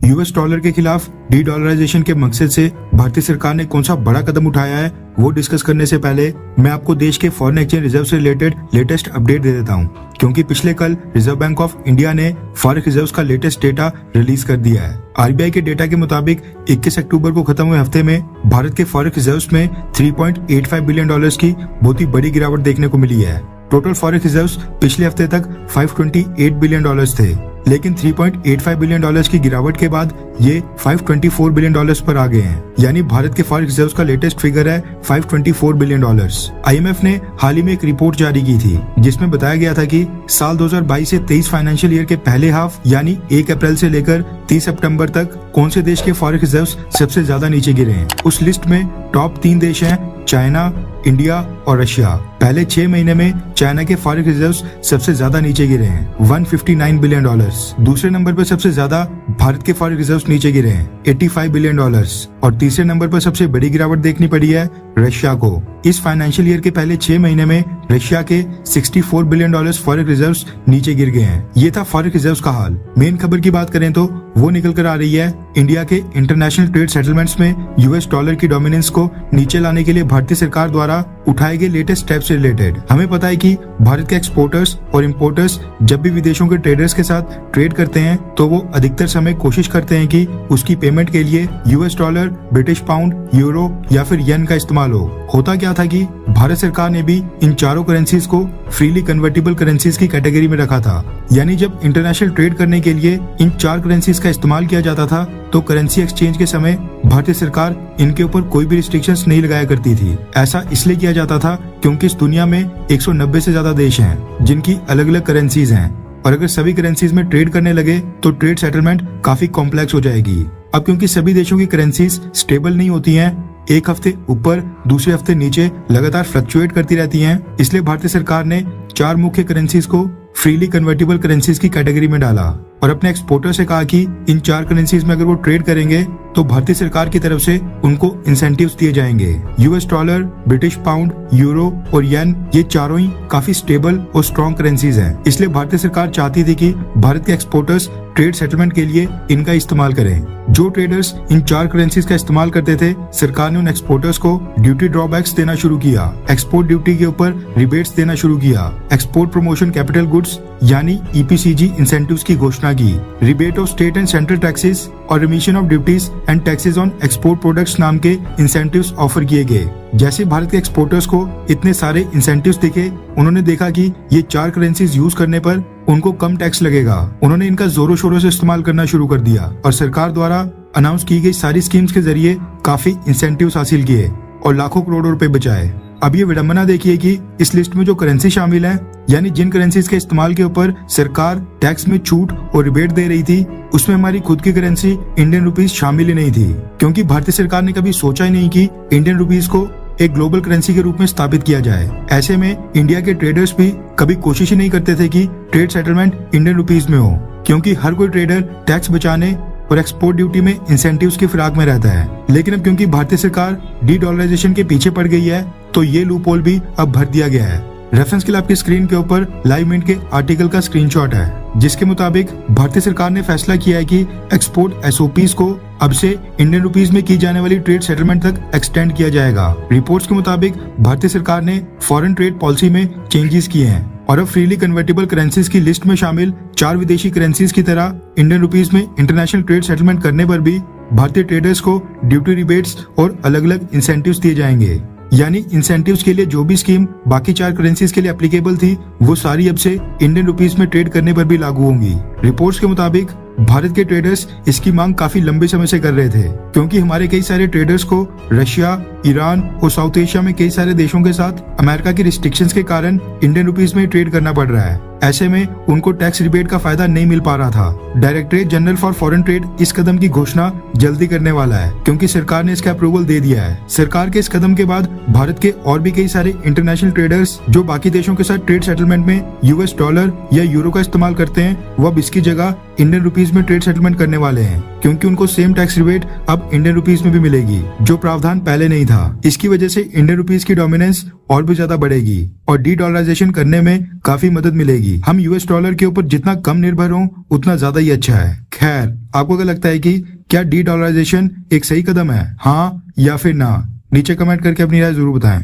US dollar के खिलाफ D dollarisation के मकसद से भारतीय सरकार ने कौन सा बड़ा कदम उठाया है वो डिस्कस करने से पहले मैं आपको देश के फॉरेन एक्सचेंज रिजर्व से रिलेटेड लेटेस्ट अपडेट दे देता हूं, क्योंकि पिछले कल रिजर्व बैंक ऑफ इंडिया ने फॉरेक्स रिजर्व्स का लेटेस्ट डेटा रिलीज कर दिया है। आरबीआई के डेटा के मुताबिक 21 अक्टूबर को खत्म हुए हफ्ते में भारत के फॉरेक्स रिजर्व्स में 3.85 बिलियन डॉलर्स की बहुत ही बड़ी गिरावट देखने को मिली है। टोटल फॉरेक्स रिजर्व्स पिछले हफ्ते तक 528 बिलियन डॉलर्स थे, लेकिन 3.85 बिलियन डॉलर्स की गिरावट के बाद ये 524 बिलियन डॉलर्स पर आ गए हैं। यानी भारत के फॉरेक्स रिजर्व्स का लेटेस्ट फिगर है 524 बिलियन डॉलर्स। आईएमएफ ने हाल ही में एक रिपोर्ट जारी की थी जिसमें बताया गया था कि साल 2022 से 23 फाइनेंशियल ईयर के पहले हाफ यानी 1 अप्रैल से लेकर 30 सितंबर तक कौन से देश के फॉरेक्स रिजर्व्स सबसे ज्यादा नीचे गिरे हैं। उस लिस्ट में टॉप 3 देश हैं चाइना, इंडिया और रशिया। पहले 6 महीने में चाइना के फॉरेक्स रिजर्व्स सबसे ज्यादा नीचे गिरे हैं 159 बिलियन डॉलर्स। दूसरे नंबर पर सबसे ज्यादा भारत के फॉरेक्स रिजर्व्स नीचे गिरे हैं 85 बिलियन डॉलर्स। और तीसरे नंबर पर सबसे बड़ी गिरावट देखनी पड़ी है रशिया को। इस फाइनेंशियल ईयर के पहले 6 महीने में रशिया के 64 बिलियन डॉलर्स फॉरेक्स रिजर्व्स नीचे गिर गए हैं। ये था फॉरेक्स रिजर्व्स का हाल। मेन खबर की बात करें तो वो निकल कर आ रही है इंडिया के इंटरनेशनल ट्रेड सेटलमेंट्स में यूएस डॉलर की डोमिनेंस को नीचे लाने के लिए भारतीय सरकार द्वारा उठाए गए लेटेस्ट स्टेप्स से रिलेटेड। हमें पता है कि भारत के एक्सपोर्टर्स और इंपोर्टर्स जब भी विदेशों के ट्रेडर्स के साथ ट्रेड करते हैं तो वो अधिकतर समय कोशिश करते हैं कि उसकी पेमेंट के लिए US dollar, British pound, euro या फिर येन का इस्तेमाल हो। होता क्या था कि भारत सरकार ने भी इन चारों करेंसीज को फ्रीली कन्वर्टेबल करेंसीज की कैटेगरी में रखा था। यानी जब इंटरनेशनल ट्रेड करने के लिए इन 4 करेंसीज का इस्तेमाल किया जाता था तो करेंसी एक्सचेंज के समय भारतीय सरकार इनके ऊपर कोई भी रिस्ट्रिक्शंस नहीं लगाया करती थी। ऐसा इसलिए किया जाता था क्योंकि इस दुनिया में 190 से ज्यादा देश हैं जिनकी अलग अलग करेंसीज हैं, और अगर सभी करेंसीज में ट्रेड करने लगे तो ट्रेड सेटलमेंट काफी कॉम्प्लेक्स हो जाएगी। अब क्योंकि सभी देशों की करेंसीज स्टेबल नहीं होती हैं, एक हफ्ते ऊपर दूसरे हफ्ते नीचे लगातार फ्लक्चुएट करती रहती हैं, इसलिए भारतीय सरकार ने 4 मुख्य करेंसीज को फ्रीली कन्वर्टेबल करेंसीज की कैटेगरी में डाला और अपने एक्सपोर्टर से कहा कि इन 4 करेंसीज में अगर वो ट्रेड करेंगे तो भारतीय सरकार की तरफ से उनको इंसेंटिव्स दिए जाएंगे। US dollar, British pound, euro और येन ये चारों ही काफी स्टेबल और स्ट्रॉन्ग करेंसीज हैं। इसलिए भारतीय सरकार चाहती थी कि भारत के एक्सपोर्टर्स ट्रेड सेटलमेंट के लिए इनका इस्तेमाल करें। जो ट्रेडर्स इन 4 करेंसीज का इस्तेमाल करते थे, सरकार ने उन एक्सपोर्टर्स को ड्यूटी ड्रॉबैक्स देना शुरू किया, एक्सपोर्ट ड्यूटी के ऊपर रिबेट्स देना शुरू किया, एक्सपोर्ट प्रमोशन कैपिटल गुड्स यानी ईपीसीजी इंसेंटिव्स की घोषणा की, rebate of state and central taxes और remission of duties and taxes on export products नाम के इंसेंटिव्स ऑफर किए गए। जैसे भारत के एक्सपोर्टर्स को इतने सारे इंसेंटिव्स दिखे, उन्होंने देखा कि ये 4 करेंसीज यूज करने पर उनको कम टैक्स लगेगा। उन्होंने इनका जोरों शोरों से इस्तेमाल करना शुरू कर दिया और सरकार द्वारा अनाउंस की गई सारी स्कीम्स के जरिए काफी इंसेंटिव्स हासिल किए और लाखों करोड़ों रुपए बचाए। अब ये विडंबना देखिए कि इस लिस्ट में जो करेंसी शामिल है, यानी जिन करेंसीज के इस्तेमाल के ऊपर सरकार टैक्स में छूट और रिबेट दे रही थी, उसमें हमारी खुद की करेंसी इंडियन रुपीज शामिल ही नहीं थी, क्योंकि भारतीय सरकार ने कभी सोचा ही नहीं कि इंडियन रुपीज को एक ग्लोबल करेंसी के रूप में स्थापित किया जाए। ऐसे में इंडिया के ट्रेडर्स भी कभी कोशिश ही नहीं करते थे कि ट्रेड सेटलमेंट इंडियन रुपीज में हो, क्योंकि हर कोई ट्रेडर टैक्स बचाने और एक्सपोर्ट ड्यूटी में इंसेंटिव्स की फिराक में रहता है। लेकिन अब क्योंकि भारतीय सरकार डी डॉलराइजेशन के पीछे पड़ गई है तो ये लूप होल भी अब भर दिया गया है। रेफरेंस के लिए आपकी स्क्रीन के ऊपर लाइव मिनट के आर्टिकल का स्क्रीनशॉट है, जिसके मुताबिक भारतीय सरकार ने फैसला किया है कि एक्सपोर्ट एसओपीज को अब से इंडियन रुपीज में की जाने वाली ट्रेड सेटलमेंट तक एक्सटेंड किया जाएगा। रिपोर्ट्स के मुताबिक भारतीय सरकार ने फॉरेन ट्रेड पॉलिसी में चेंजेस किए हैं और अब फ्रीली कन्वर्टेबल करेंसीज की लिस्ट में शामिल 4 विदेशी करेंसीज की तरह इंडियन रुपीज में इंटरनेशनल ट्रेड सेटलमेंट करने पर भी भारतीय ट्रेडर्स को ड्यूटी रिबेट्स और अलग अलग इंसेंटिव्स दिए जाएंगे। यानी इंसेंटिव्स के लिए जो भी स्कीम बाकी 4 करेंसीज के लिए एप्लीकेबल थी, वो सारी अब से इंडियन रुपीज में ट्रेड करने पर भी लागू होंगी। रिपोर्ट्स के मुताबिक भारत के ट्रेडर्स इसकी मांग काफी लंबे समय से कर रहे थे, क्योंकि हमारे कई सारे ट्रेडर्स को रशिया, ईरान और साउथ एशिया में कई सारे देशों के साथ अमेरिका की रिस्ट्रिक्शंस के कारण इंडियन रुपीज में ट्रेड करना पड़ रहा है। ऐसे में उनको टैक्स रिबेट का फायदा नहीं मिल पा रहा था। Directorate general for foreign trade इस कदम की घोषणा जल्दी करने वाला है, क्योंकि सरकार ने इसका अप्रूवल दे दिया है। सरकार के इस कदम के बाद भारत के और भी कई सारे इंटरनेशनल ट्रेडर्स जो बाकी देशों के साथ ट्रेड सेटलमेंट में यूएस डॉलर या यूरो का इस्तेमाल करते हैं, वो अब इसकी जगह इंडियन रुपीज रुपीज में ट्रेड सेटलमेंट करने वाले हैं, क्योंकि उनको सेम टैक्स रिबेट अब इंडियन रुपीज में भी मिलेगी, जो प्रावधान पहले नहीं था। इसकी वजह से इंडियन रुपीज की डोमिनेंस और भी ज्यादा बढ़ेगी और डी डॉलराइजेशन करने में काफी मदद मिलेगी। हम यूएस डॉलर के ऊपर जितना कम निर्भर हो उतना ज्यादा ही अच्छा है। खैर, आपको क्या लगता है कि क्या डी डॉलराइजेशन एक सही कदम है, हाँ या फिर ना? नीचे कमेंट करके अपनी राय जरूर बताएं।